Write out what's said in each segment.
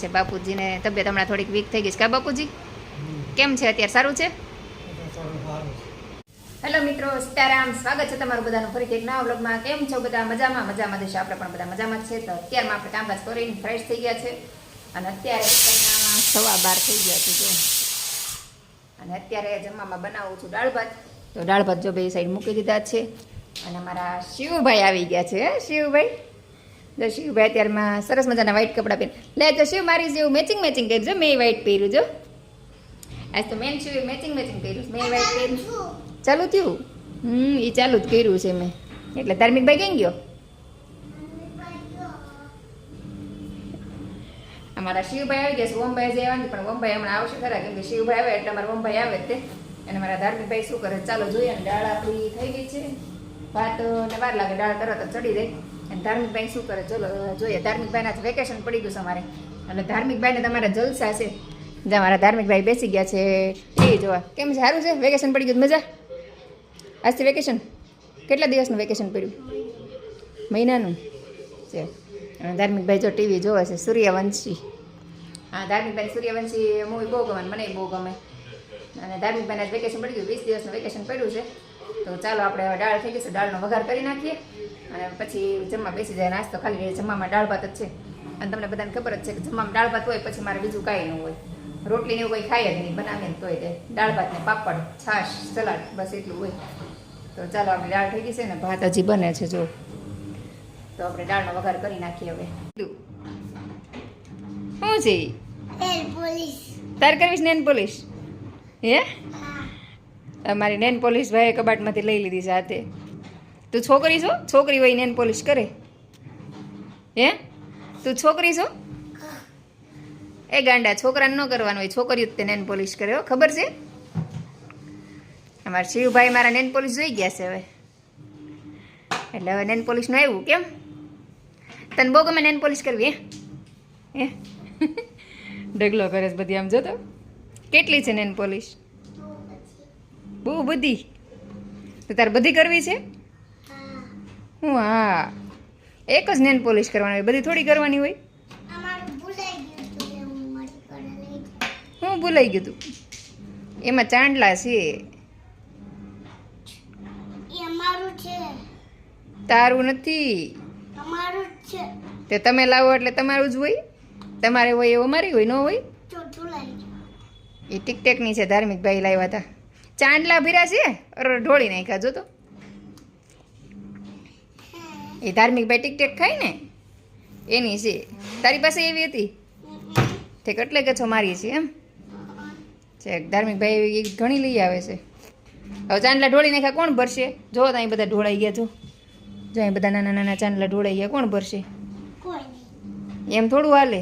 છે બાપુજીને તબિયત હમણાં થોડીક વીક થઈ ગઈ છે કા બાપુજી? કેમ છે અત્યારે? સારું છે? હેલો મિત્રો, સીતારામ. સ્વાગત છે તમારું બધાનું ફરીથી એક નવા વ્લોગમાં. કેમ છો બધા? મજામાં? મજામાં દેશો. આપણે પણ બધા મજામાં જ છે. તો અત્યારમાં આપણે કામકાજ કરીને ફ્રેશ થઈ ગયા છે અને અત્યારે 12:15 થઈ ગયા છે જો. અને અત્યારે જમવામાં બનાવું છું દાળ ભાત. તો દાળ ભાત જો બે સાઈડ મૂકી દીધા છે અને અમારા શિવભાઈ આવી ગયા છે. શિવભાઈ જો, શિવભાઈ અત્યારમાં સરસ મજાના વ્હાઈટ કપડાં પહેરી લે તો શિવ મારી જેવું મેચિંગ કર્યું છે. મેં વ્હાઈટ પહેર્યું જો. આજ તો મેન શિવ મેચિંગ કર્યું. મેં વ્હાઈટ પહેર્યું. ચાલુ થયું? એ ચાલુ જ કર્યું છે મેં. એટલે ધાર્મિકભાઈ ક્યાં ગયો? અમારા શિવભાઈ આવી ગયા છે. ઓમભાઈ જે આવવાની પણ ઓમભાઈ હમણાં આવશે ખરા, કેમ કે શિવભાઈ આવે એટલે અમારા ઓમભાઈ આવે તે. અને મારા ધાર્મિકભાઈ શું કરે ચાલો જોઈએ. અને દાળ આપણી થઈ ગઈ છે. ભાત ને વાર લાગે, દાળ તરત જ ચડી જાય. અને ધાર્મિકભાઈ શું કરે ચલો જોઈએ. ધાર્મિકભાઈના વેકેશન પડી ગયું છે અમારે. અને ધાર્મિકભાઈને તમારા જલસા છે. જ્યાં મારા ધાર્મિકભાઈ બેસી ગયા છે એ જોવા. કેમ છે? સારું છે? વેકેશન પડી ગયું? મજા? આજથી વેકેશન કેટલા દિવસનું વેકેશન પડ્યું? મહિનાનું છે. અને ધાર્મિકભાઈ જો ટીવી જોવે છે, સૂર્યવંશી. હા, ધાર્મિકભાઈ સૂર્યવંશી મૂવી બહુ ગમે, મને બહુ ગમે. અને ધાર્મિકભાઈને વેકેશન પડી ગયું, 20 દિવસનું વેકેશન પડ્યું છે. તો ચાલો આપણે દાળ થઈ ગઈ, દાળનો વઘાર કરી નાખીએ અને પછી જમવા બેસી જાય. નાસ્તો ખાલી જમવામાં દાળ ભાત જ છે. અને તમને બધાને ખબર જ છે કે જમવામાં દાળ ભાત હોય પછી મારે બીજું કાંઈ ન હોય. રોટલીને એવું કંઈ ખાય જ નહીં, બનાવીએ ને તોય તે દાળ ભાત ને પાપડ, છાશ, સલાડ, બસ એટલું હોય. તો ચાલો આપણી દાળ થઈ ગઈ છે ને ભાત હજી બને છે જો. તો આપણે દાળનો વઘાર કરી નાખીએ હવે. શું છે તાર કરવીશ નેન પોલીસ? હે, અમારી નેન પોલીસ ભાઈ કબાટમાંથી લઈ લીધી છે હાથે. તું છોકરી છો? છોકરી હોય નેન પોલીસ કરે? હે, તું છોકરી છો? એ ગાંડા, છોકરાને ન કરવાનું હોય, છોકરીઓ તે નેન પોલીસ કરે હો, ખબર છે? અમારા શિવભાઈ મારા નેન પોલીસ જોઈ ગયા છે હવે. એટલે હવે નેન પોલીસનું આવ્યું. કેમ તને બહુ ગમે નેન પોલીસ કરવી? હે ડગલો કરે છે બધી. આમ જો તો કેટલી છે નેન પોલીસ? બહુ બધી. તો તારે બધી કરવી છે? હું હા, એક જ નેન પોલીસ કરવાની હોય, બધી થોડી કરવાની હોય. હું ભૂલાઈ ગયું તું? એમાં ચાંદલા છે. તારું નથી, તે તમે લાવો એટલે તમારું જ હોય. તમારે હોય એવું અમારી હોય, ન હોય. એ ટીકટેકની છે, ધાર્મિકભાઈ લાવ્યા હતા. ચાંદલા ભીરા છે, ઢોળી નાખ્યા જો તો. એ ધાર્મિકભાઈ ટીકટેક ખાય ને એની છે. તારી પાસે એવી હતી તે એટલે કે છો મારી છે એમ છે. ધાર્મિકભાઈ ઘણી લઈ આવે છે. હવે ચાંદલા ઢોળી નાખ્યા, કોણ ભરશે? જો તો અહીં બધા ઢોળાઈ ગયા. જો અહીં બધા નાના નાના ચાંદલા ઢોળાઈ ગયા, કોણ ભરશે? એમ થોડું હાલે.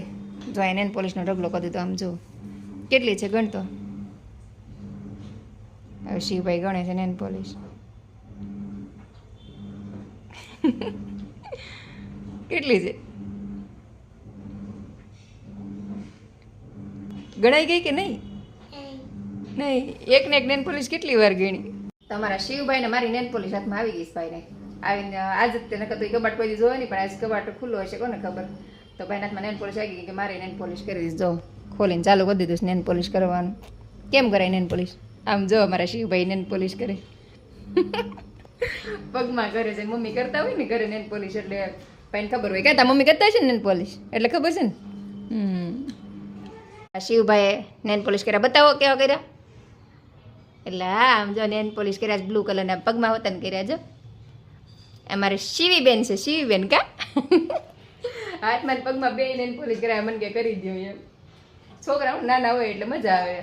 જો અહીં નેન પોલીસનો ઢગલો કરી દીધો. આમ જો કેટલી છે ગણતો. હવે શિવભાઈ ગણે છે નેન પોલીસ. કેટલી છે? ગણાઈ ગઈ કે નહીં? નહીં, એક ને એક નેન પોલીસ કેટલી વાર ગણી. તમારા શિવભાઈને મારી નેન પોલીસ હાથમાં આવી ગઈ. ભાઈને આવીને આજ જ તેને કતું કબાટ કોઈ જોવે નહીં, પણ આજ કબાટ ખુલ્લો હશે, કોને ખબર. તો ભાઈના હાથમાં નેન પોલીસ આવી ગઈ કે મારી નેન પોલીસ કરી દીધી. જો ખોલીને ચાલુ કરી દીધું છે નેન પોલીસ કરવાનું. કેમ કરાય નેન પોલીસ? આમ જો અમારા શિવભાઈ નેન પોલીસ કરે. પગમાં કરે છે. મમ્મી કરતા હોય ને ઘરે નેન પોલીસ, એટલે ભાઈને ખબર હોય. કહેતા મમ્મી કરતા હશે ને નેન પોલીસ, એટલે ખબર છે ને. શિવભાઈએ નેન પોલીસ કર્યા. બતાવો કેવા કર્યા. એટલે હા, આમ જો નેન પોલીસ કર્યા છે બ્લુ કલરના, પગમાં વતન કર્યા. જો અમારે શિવીબેન છે, શિવીબેન કા હાથમાં પગમાં બે નેન પોલીસ કર્યા. મને કે કરી દો એમ. છોકરાઓ નાના હોય એટલે મજા આવે.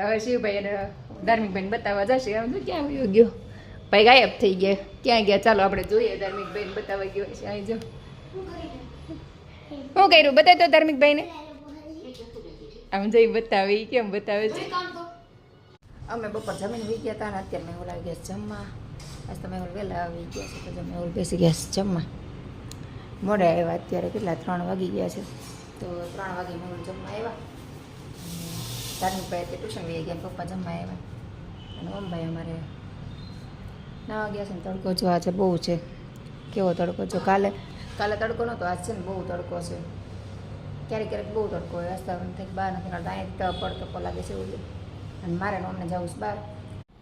હવે શિવભાઈ અને ધાર્મિકભાઈને બતાવવા જશે. આમ જો ક્યાં વયો ગયો ભાઈ, ગાયબ થઈ ગયા. ક્યાં ગયા? ચાલો આપણે જોઈએ. ધાર્મિકભાઈને બતાવવા ગયો છે. અહીં જો શું કર્યું બતાવી તો ધાર્મિકભાઈને. આમ જઈ બતાવે. કેમ બતાવે છે? અમે બપોર જમીને વી ગયા હતા ને અત્યારે મેહુલ આવી ગયા જમવા. આજ તો મેહુલ વહેલા આવી ગયા છે તો મેહુલ બેસી ગયા છે જમવા. મોડા આવ્યા અત્યારે, કેટલા 3 વાગી ગયા છે. તો 3 વાગે મેહુલ જમવા આવ્યા. ધાર્મિકભાઈ અત્યારે ટ્યુશન વહી ગયા, પપ્પા જમવા આવ્યા. અને ઓમભાઈ અમારે નાવા ગયા છે ને. તડકો જો આજે બહુ છે. કેવો તડકો જો. કાલે તડકો નહોતો, આજ છે ને બહુ તડકો છે. ક્યારેક ક્યારેક બહુ તડકો હોય, રસ્તા થઈ બહાર નથી કરતા, અહીંયા પડતો લાગે છે એવું છે. અને મારે અમને જવું છે બહાર.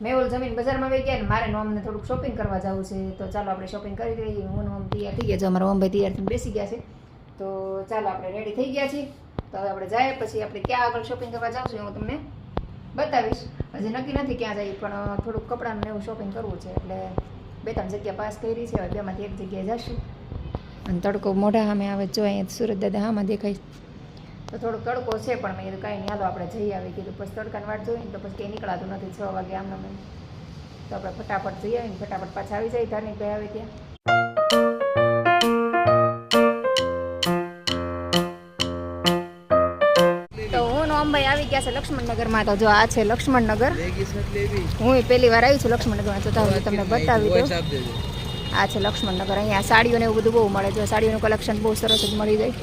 મેહુલ જમીન બજારમાં વહી ગયા ને મારે અમને થોડુંક શોપિંગ કરવા જવું છે. તો ચાલો આપણે શોપિંગ કરી દઈએ. હું તૈયાર થઈ ગયા છે, અમારા મમ્મી તૈયાર થઈને બેસી ગયા છે. તો ચાલો આપણે રેડી થઈ ગયા છીએ. તો હવે આપણે જાય પછી આપણે ક્યાં આગળ શોપિંગ કરવા જાઉં છું હું તમને બતાવીશ. હજી નક્કી નથી ક્યાં જઈએ, પણ થોડુંક કપડાનું એવું શોપિંગ કરવું છે એટલે 2-3 જગ્યા પાસ કરી છે. હવે બેમાંથી એક જગ્યાએ જઈશું. અને તડકો મોઢા સામે આવે, જો અહીંયા સુરત દાદા હામાં દેખાય. તો થોડોક તડકો છે પણ મેં કીધું કાંઈ નહીં, હાલો આપણે જઈ આવી. કીધું પછી તડકાની વાટ જોઈએ ને તો પછી કંઈ નીકળાતું નથી 6 વાગે આમને મેં. તો આપણે ફટાફટ જઈ આવીને ફટાફટ પાછા આવી જાય ધાર્મિક ભાઈ આવે ત્યાં. તો હું નોમભાઈ આવી ગયા છે લક્ષ્મણનગરમાં. તો જો આ છે લક્ષ્મણનગર. હું પહેલી વાર આવી છું લક્ષ્મણનગરમાં, તો તમને બતાવી દઉં. આ છે લક્ષ્મણનગર. અહીંયા સાડીઓને એવું બધું બહુ મળે છે. સાડીઓનું કલેક્શન બહુ સરસ જ મળી જાય.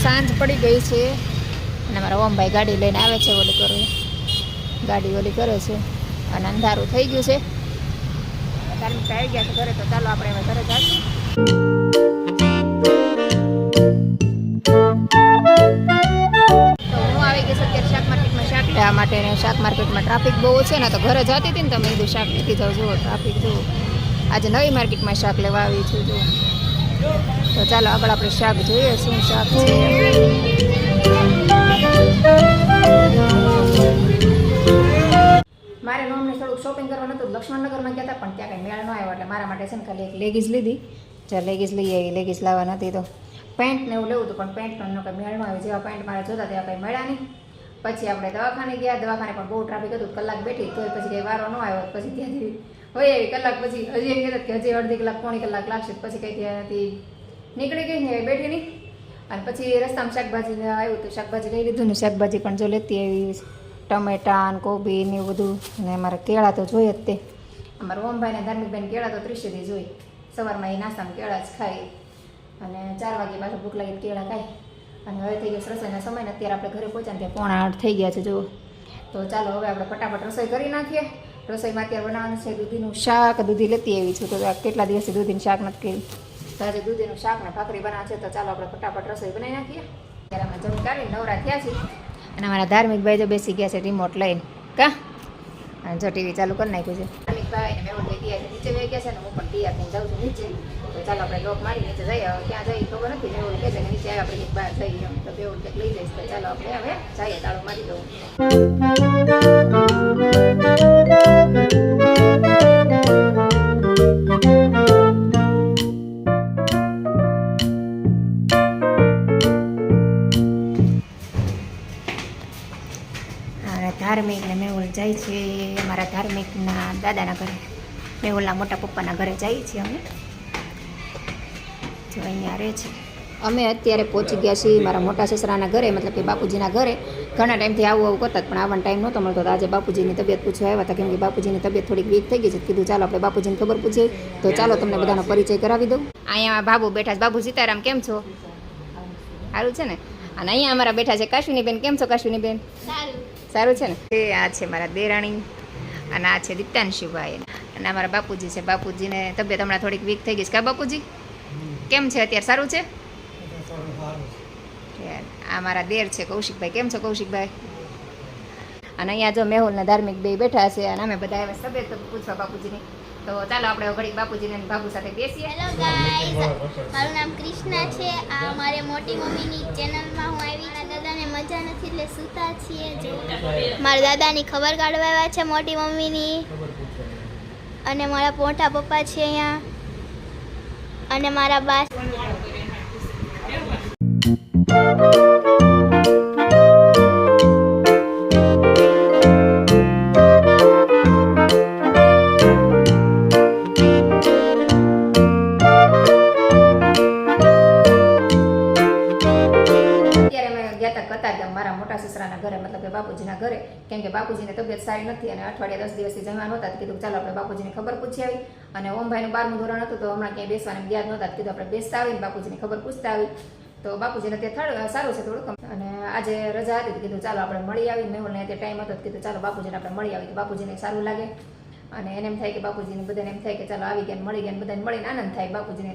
સાંજ પડી ગઈ છે અને મારા ઓમભાઈ ગાડી લઈને આવે છે. ગાડી ઓલી કરે છે અને અંધારું થઈ ગયું છે. ધાર્મિક આવી ગયા છે ઘરે. તો ચાલો આપણે હવે ઘરે જઈશું. તો હું આવી ગઈ છું અત્યારે શાક માર્કેટમાં શાક લેવા માટે. શાક માર્કેટમાં ટ્રાફિક બહુ છે ને, તો ઘરે જતી હતી ને તમે કીધું શાક લીધી જાઉં. જુઓ ટ્રાફિક જુઓ. આજે નવી માર્કેટમાં શાક લેવા આવી છું. જુઓ તો ચાલો આગળ આપણે શાક જોઈએ શું શાક છે. મારે નોમને થોડુંક શોપિંગ કરવાનું હતું. લક્ષ્મણનગરમાં ગયા હતા પણ ત્યાં કંઈ મેળ ન આવ્યો એટલે મારા માટે છે ને ખાલી એક લેગીસ લીધી. ચાલ લેગીસ લઈ આવી. લેગીસ લાવવા નથી તો પેન્ટ ને એવું લેવું હતું પણ પેન્ટનો કંઈ મેળ ન આવ્યો. જેવા પેન્ટ મારે જોતા તેવા કંઈ મળ્યા નહીં. પછી આપણે દવાખાને ગયા. દવાખાને પણ બહુ ટ્રાફિક હતું. કલાક બેઠી તો પછી કંઈ વારો ન આવ્યો. પછી ત્યાંથી હોય આવી કલાક પછી હજી એમ કહેતા કે હજી અડધી કલાક પોણી કલાક લાગશે. પછી કંઈ ત્યાંથી નીકળી ગઈ ને બેઠી નહીં. અને પછી રસ્તામાં શાકભાજી આવ્યું તો શાકભાજી લઈ લીધું ને શાકભાજી પણ જો લેતી આવી. ટમેટા ને કોબી ને એવું બધું. અને અમારે કેળા તો જોઈએ જ તે. અમારા ઓમભાઈને ધાર્મિકભાઈને કેળા તો 30 દી જોઈ. સવારમાં એ નાસ્તામાં કેળા જ ખાય અને 4 વાગે પાછું ભૂખ લાગી કેળા ખાય. અને હવે થઈ ગયો રસોઈના સમય ને અત્યારે આપણે ઘરે પહોંચ્યા ત્યાં 7:45 થઈ ગયા છે જુઓ. તો ચાલો હવે આપણે ફટાફટ રસોઈ કરી નાખીએ. રસોઈમાં અત્યારે બનાવવાનું છે દૂધીનું શાક. દૂધી લેતી આવી છું. તો કેટલા દિવસથી દૂધીનું શાક નથી કર્યું. તો આજે દૂધીનું શાક ને ભાખરી બનાવે છે. તો ચાલો આપણે ફટાફટ રસોઈ બનાવી નાખીએ. ત્યારે અમે જમી કાઢી નવરા થયા છીએ. અને અમારા ધાર્મિકભાઈ જો બેસી ગયા છે રિમોટ લઈને. કા અને જો ટીવી ચાલુ કરી નાખ્યું છે. ધાર્મિકભાઈ ને મેં તૈયાર નીચે વહી ગયા છે ને હું પણ તૈયાર થઈને જાઉં છું નીચે. તો ચાલો આપણે લોક મારી નીચે જઈએ. હવે ક્યાં જઈએ ખબર નથી. મેં કહે છે કે નીચે આપણે બહાર જઈએ. તો બેવું કંઈક લઈ જઈશ. તો ચાલો આપણે હવે જઈએ. તાળું મારી દઉં. ધાર્મિક ને મેહુલ જાય છે મારા ધાર્મિકના દાદાના ઘરે. મેહુલના મોટા પપ્પાના ઘરે જઈએ છીએ અમે. જો અહીંયા રહે છે. અમે અત્યારે પહોંચી ગયા છીએ મારા મોટા સસરાના ઘરે, મતલબ કે બાપુજીના ઘરે. ઘણા ટાઈમથી આવું કરતા પણ આવવાનો ટાઈમ નહોતો મળતો. તો આજે બાપુજીની તબિયત પૂછવા આવ્યા હતા, કેમ કે બાપુજીની તબિયત થોડીક વીક થઈ ગઈ છે. કીધું ચાલો આપણે બાપુજીને ખબર પૂછીએ. તો ચાલો તમને બધાનો પરિચય કરાવી દઉં. અહીંયા બાબુ બેઠા છે. બાબુ સીતારામ કેમ છો? સારું છે ને. અને અહીંયા અમારા બેઠા છે કાશ્વીનીબેન. કેમ છો કાશ્વીનીબેન? સારું છે ને. આ છે મારા દેરાણી અને આ છે દિત્યાંશુભાઈ. અને અમારા બાપુજી છે. બાપુજીને તબિયત હમણાં થોડીક વીક થઈ ગઈ છે. કા બાપુજી કેમ છે અત્યારે? સારું છે. આ મારા દેર છે કૌશિકભાઈ. કેમ છો કૌશિકભાઈ? અને અહીંયા જો મેહુલ ને ધાર્મિક બે બેઠા છે અને અમે બધા હવે તબિયત પૂછવા બાપુજીની. તો ચાલો આપણે ઘડી બાપુજીને બાબુ સાથે બેસીએ. હેલો ગાઈઝ, મારું નામ કૃષ્ણા છે. આ મારે મોટી મમ્મીની ચેનલમાં હું આવી. મારા દાદાને મજા નથી એટલે સૂતા છીએ. જો મારા દાદાની ખબર કાઢવા આવ્યા છે મોટી મમ્મીની. અને મારા મોટા પપ્પા છે અહીંયા અને મારા બા. બાપુજીના ઘરે, કેમ કે બાપુજીને તબિયત સારી નથી અને અઠવાડિયા 10 દિવસથી જમવા નહોતા. તો કીધું ચાલો આપણે બાપુજીની ખબર પૂછી આવી. અને ઓમભાઈનું 12મું ધોરણ હતું તો હમણાં ક્યાંય બેસવાને ગયા જ નહોતા. કીધું આપણે બેસતા આવીને બાપુજીની ખબર પૂછતા આવી. તો બાપુજીને ત્યાં સારું છે થોડુંક. અને આજે રજા હતી તો કીધું ચાલો આપણે મળી આવી. મેહુલને ત્યાં ટાઈમ હતો તો કીધું ચાલો બાપુજીને આપણે મળી આવી તો બાપુજીને સારું લાગે. અને એને એમ થાય કે બાપુજીને બધાને એમ થાય કે ચાલો આવી ગયા મળી ગયા, બધાને મળીને આનંદ થાય બાપુજીને.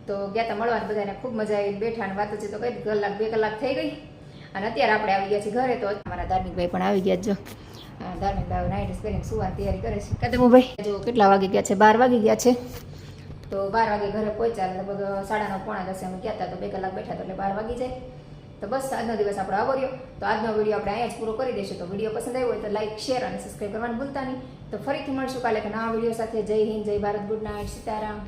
તો ગયા તા મળવા, બધાને ખૂબ મજા આવી. બેઠા અને વાતચીત તો કઈ કલાક 2 કલાક થઈ ગઈ. અને અત્યારે આપણે આવી ગયા છીએ ઘરે. તો અમારા ધાર્મિકભાઈ પણ આવી ગયા. જો ધાર્મિકભાઈ નાઇટ પહેરીને સુવાની તૈયારી કરે છે. કદમભાઈ જો કેટલા વાગી ગયા છે? 12 વાગી ગયા છે. તો 12 વાગે ઘરે પહોંચ્યા, લગભગ 9:30 પોણા 10 અમે ગયા હતા. તો 2 કલાક બેઠા તો એટલે 12 વાગી જાય. તો બસ આજનો દિવસ આપણો આવો રહ્યો. તો આજનો વિડીયો આપણે અહીંયા જ પૂરો કરી દઈશું. તો વિડીયો પસંદ આવ્યો હોય તો લાઈક, શેર અને સબસ્ક્રાઈબ કરવાનું ભૂલતા નહીં. તો ફરીથી મળશું કાલે એક નવા વિડીયો સાથે. જય હિન્દ, જય ભારત, ગુડ નાઇટ, સીતારામ.